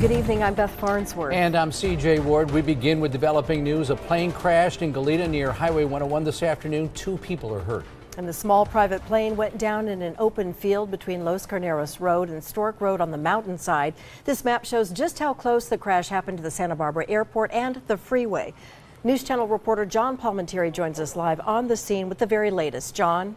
Good evening, I'm Beth Farnsworth. And I'm CJ Ward. We begin with developing news. A plane crashed in Goleta near Highway 101 this afternoon. 2 people are hurt. And the small private plane went down in an open field between Los Carneros Road and Storke Road on the mountainside. This map shows just how close the crash happened to the Santa Barbara airport and the freeway. News Channel reporter John Palmentieri joins us live on the scene with the very latest. John?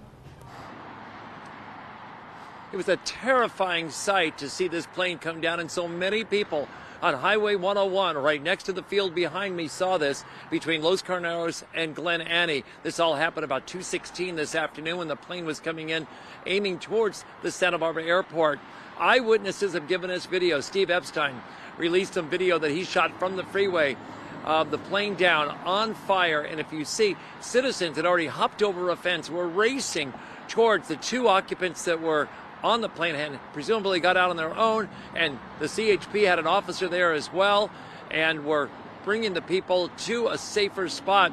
It was a terrifying sight to see this plane come down, and so many people on Highway 101 right next to the field behind me saw this between Los Carneros and Glen Annie. This all happened about 2:16 this afternoon when the plane was coming in, aiming towards the Santa Barbara airport. Eyewitnesses have given us video. Steve Epstein released some video that he shot from the freeway of the plane down on fire. And if you see, citizens had already hopped over a fence, were racing towards the 2 occupants that were on the plane and presumably got out on their own, and the CHP had an officer there as well, and were bringing the people to a safer spot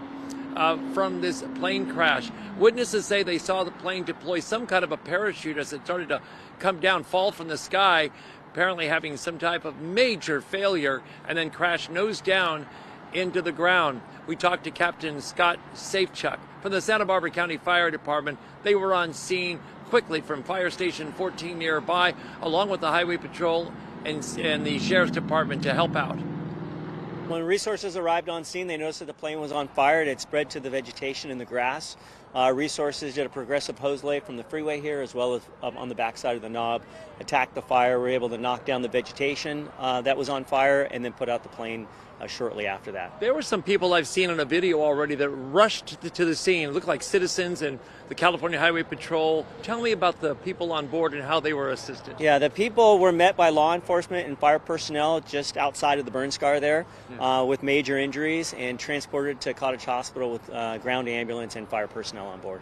from this plane crash. Witnesses say they saw the plane deploy some kind of a parachute as it started to come down, fall from the sky, apparently having some type of major failure, and then crash nose down into the ground. We talked to Captain Scott Safechuck from the Santa Barbara County Fire Department. They were on scene quickly from Fire Station 14 nearby, along with the Highway Patrol and the Sheriff's Department to help out. When resources arrived on scene, they noticed that the plane was on fire. It had spread to the vegetation in the grass. Resources did a progressive hose lay from the freeway here, as well as on the backside of the knob, attacked the fire. We were able to knock down the vegetation that was on fire, and then put out the plane shortly after that. There were some people I've seen in a video already that rushed to the scene. It looked like citizens and the California Highway Patrol. Tell me about the people on board and how they were assisted. Yeah, the people were met by law enforcement and fire personnel just outside of the burn scar there with major injuries, and transported to Cottage Hospital with ground ambulance and fire personnel on board.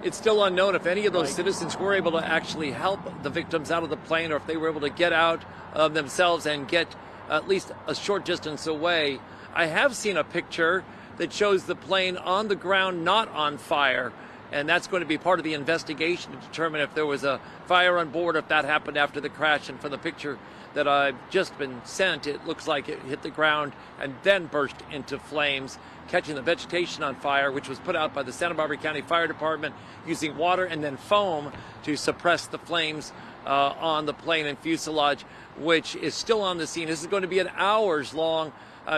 It's still unknown if any of those citizens were able to actually help the victims out of the plane, or if they were able to get out of themselves and get at least a short distance away. I have seen a picture that shows the plane on the ground, not on fire, and that's going to be part of the investigation to determine if there was a fire on board, if that happened after the crash. And for the picture that I've just been sent, it looks like it hit the ground and then burst into flames, catching the vegetation on fire, which was put out by the Santa Barbara County Fire Department using water and then foam to suppress the flames on the plane and fuselage, which is still on the scene. This is going to be an hours-long,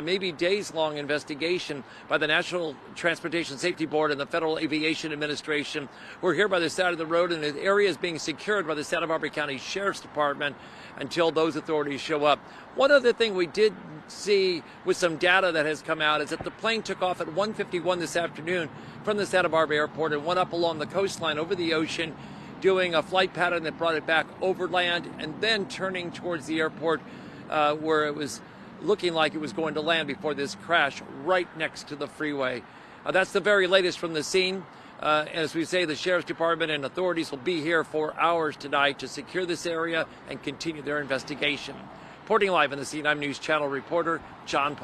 maybe days-long investigation by the National Transportation Safety Board and the Federal Aviation Administration. We're here by the side of the road, and the area is being secured by the Santa Barbara County Sheriff's Department until those authorities show up. One other thing we did see with some data that has come out is that the plane took off at 1:51 this afternoon from the Santa Barbara airport and went up along the coastline over the ocean, doing a flight pattern that brought it back overland, and then turning towards the airport where it was looking like it was going to land before this crash right next to the freeway. That's the very latest from the scene. As we say, the Sheriff's Department and authorities will be here for hours tonight to secure this area and continue their investigation. Reporting live on the scene, I'm News Channel reporter John